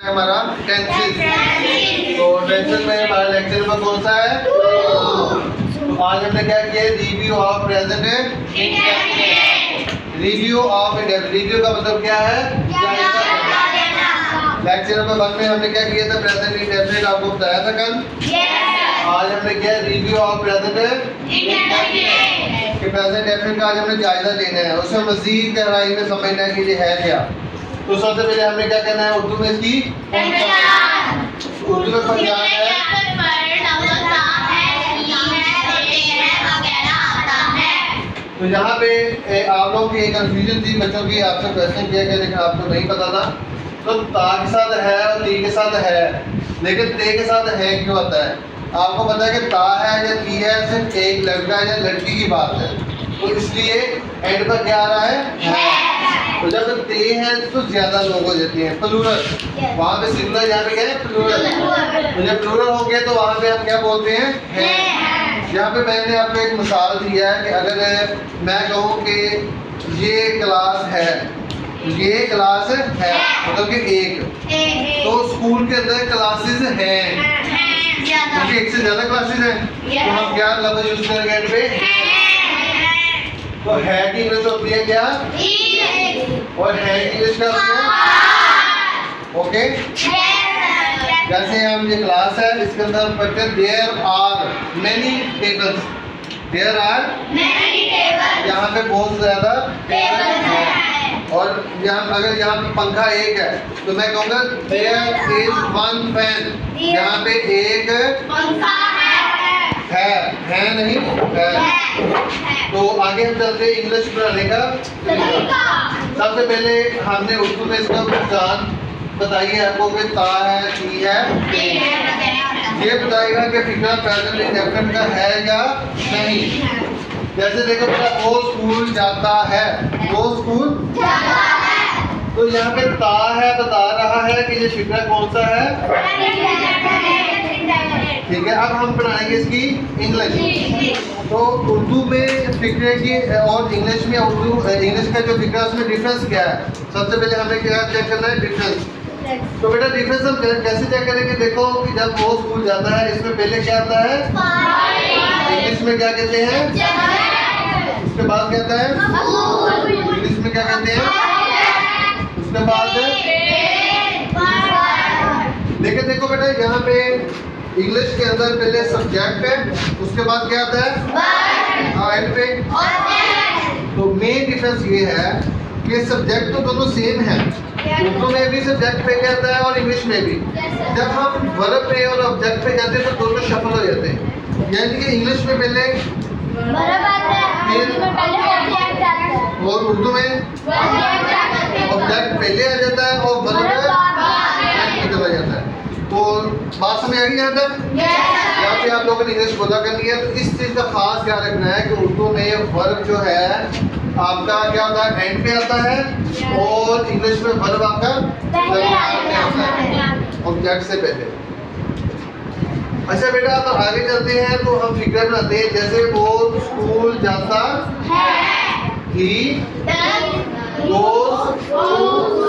हमारा टेंसेस। तो टेंसेस में हमारा लेक्चर नंबर कौन सा है? तो आज हमने क्या किया? Review of present indefinite. Review of indefinite. Review का मतलब क्या है? लेक्चर नंबर 1 में हमने क्या किया था? प्रेजेंट इंडेफिनिट आपको बताया था कल। आज हमने किया रिव्यू ऑफ प्रेजेंट इंडेफिनिट। कि प्रेजेंट इंडेफिनिट का आज हमने जायजा लेना है, उसमें मजीद गहराई में समझना है कि ये है क्या। तो सबसे पहले हमने क्या करना है? उर्दू में इसकी उर्दू में पहचान है। तो यहाँ पे आप लोगों की एक कंफ्यूजन थी बच्चों की, आपसे क्वेश्चन किया गया लेकिन आपको नहीं पता था। तो ता के साथ है और ती के साथ है, लेकिन ते के साथ है क्यों आता है? आपको पता है कि ता है या ती है सिर्फ एक लड़का या लड़की की बात है, तो इसलिए एंड पर क्या आ रहा है? तो जब ते है तो ज्यादा लोग हो जाते हैं, प्लूरल। वहाँ पे सिंगुलर, यहाँ पे क्या है? प्लूरल। तो जब प्लूरल हो गया तो वहाँ पे हम क्या बोलते हैं? है। यहाँ पे मैंने आपको एक मिसाल दिया है कि अगर मैं कहूँ कि ये क्लास है, ये क्लास है मतलब कि एक, तो स्कूल के अंदर क्लासेस हैं, क्योंकि एक से ज्यादा क्लासेस हैं, तो हम क्या लफ्ज़ यूज करेंगे एंड पे? तो है की इंग्लिश होती है क्या? और है की इंग्लिश क्या होती है? ओके। जैसे हम ये क्लास है, इसके अंदर हम पढ़ते हैं there are many tables. There are many tables. यहाँ पे बहुत ज्यादा टेबल्स हैं। और यहाँ अगर यहाँ पे पंखा एक है तो मैं कहूँगा देयर इज वन फैन। यहाँ पे एक पंखा है नहीं है। तो आगे हम चलते हैं इंग्लिश पढ़ाने का तरीका। सबसे पहले हमने उर्दू में इसका पहचान बताइए आपको कि ता है, ती है। ये बताएगा कि फिक्रा प्रेजेंट इंडेफिनिट का है या नहीं। जैसे देखो बेटा, वो स्कूल जाता है, वो स्कूल जाता है, तो यहाँ पे ता है बता रहा है कि ये फिक्रा कौन सा है? ठीक है। अब हम पढ़ाएंगे इसकी इंग्लिश। तो उर्दू में फिक्रे की और इंग्लिश में उर्दू इंग्लिश का जो फिक्रा उसमें डिफरेंस क्या है? सबसे पहले हमें क्या चेक करना है? डिफरेंस। तो बेटा डिफरेंस हम कैसे चेक करेंगे? देखो कि जब वो स्कूल जाता है, इसमें पहले क्या आता है? इंग्लिश में क्या कहते हैं? उसके बाद क्या आता है? इंग्लिश में क्या कहते हैं? उसके बाद देखो बेटा, यहाँ पे इंग्लिश के अंदर पहले सब्जेक्ट है, उसके बाद क्या आता है? एंड पे। तो मेन डिफरेंस ये है कि सब्जेक्ट तो दोनों सेम है, उर्दू में भी सब्जेक्ट पे आता है और इंग्लिश में भी। जब हम वर्ब पे और ऑब्जेक्ट पे जाते हैं तो दोनों शफल हो जाते हैं, यानी कि इंग्लिश में पहले वर्ब आता है और उर्दू में ऑब्जेक्ट पहले आ जाता है और वर्ब चला जाता है। तो बात समझ आ गई यहाँ तक? यहाँ पे आप लोगों ने इंग्लिश बोला करनी है, तो इस चीज़ का खास ध्यान रखना है कि उर्दू में वर्ब जो है आपका क्या होता है? एंड पे आता है, और इंग्लिश में वर्ब आपका पहले आता है, ऑब्जेक्ट से पहले। अच्छा बेटा, अब आगे चलते हैं तो हम फिक्र बनाते हैं। जैसे वो स्कूल जाता है, ही गोज़ टू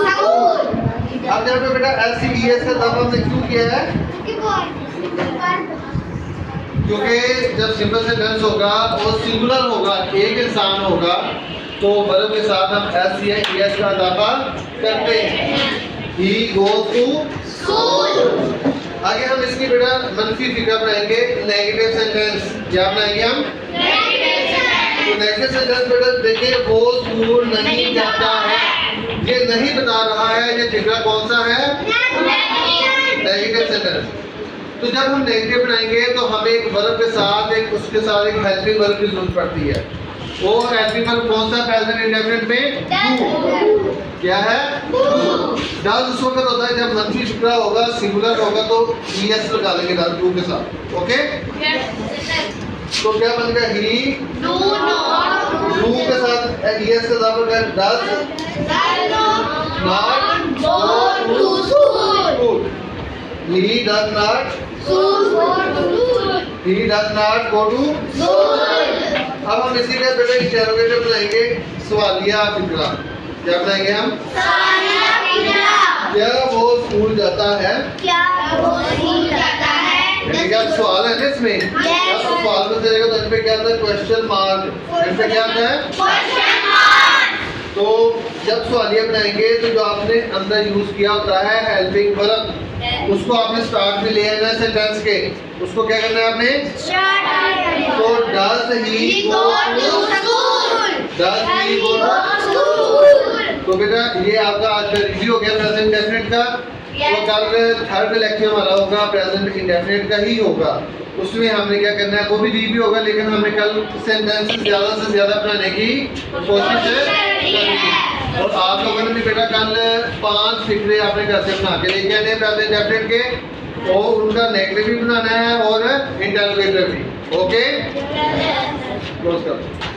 स्कूल। अब यहाँ पे बेटा LCDS का दावा हमने क्यों किया है? क्योंकि जब सिंपल सेंटेंस होगा और सिंगुलर होगा, एक इंसान होगा, तो वर्ब के साथ हम SCS का इजाफा करते हैं। He goes to school। आगे हम इसकी बेटा मनफी फिक्र बनाएंगे, नेगेटिव सेंटेंस। क्या बनाएंगे हम? तो नेगेटिव सेंटेंस बेटा देखिए, वो स्कूल नहीं जाता है, ये नहीं बता रहा है, ये फिक्रा कौन सा है? Negative sentence. तो जब हम नेगेटिव बनाएंगे तो हमें एक वर्ब के साथ उसके साथ एक हेल्पिंग वर्ब की जरूरत पड़ती है। वो हेल्पिंग वर्ब कौन सा? प्रेजेंट इंडेफिनिट में डू। क्या है? डज उस वक्त होता है जब मनफी फिक्रा होगा, सिंगुलर होगा तो ES लगा देंगे डू के साथ। ओके। तो क्या बन गया? ही डू के साथ ES का इजाफा कर does not go to school. He does not go to school। अब हम इसी का बेटा इंटरोगेटिव बनाएंगे, सवालिया फिक्रा। क्या बनाएंगे हम? सवालिया फिक्रा। क्या वो स्कूल जाता है? क्या वो स्कूल जाता है? यानी क्या सवाल है ना इसमें? क्या तो सवाल में देगा तो इन पे क्या आता है? Question mark. इन पे क्या आता है? Question mark. तो जब सवालिया बनाएंगे तो जो आपने अंदर यूज किया होता है हेल्पिंग वर्ब, उसको आपने स्टार्ट में ले आना है सेंटेंस के। उसको क्या करना है आपने? तो does he go to school? Does he go to school? तो बेटा ये आपका आज का रिव्यू हो गया प्रेजेंट डेफिनेट का। तो कल थर्ड लेक्चर हमारा होगा प्रेजेंट इंडेफिनिट का ही होगा। उसमें हमने क्या करना है वो भी रिव्यू होगा, लेकिन हमने कल सेंटेंसेस ज़्यादा से ज़्यादा बनाने की कोशिश करनी है। और आप लोगों ने भी बेटा कल 5 फिक्रे आपने घर से बना के लेके आने प्रेजेंट डेफिनेट के, और उनका नेगेटिव भी बनाना है और इंटरोगेटिव भी। ओके, क्लोज कर।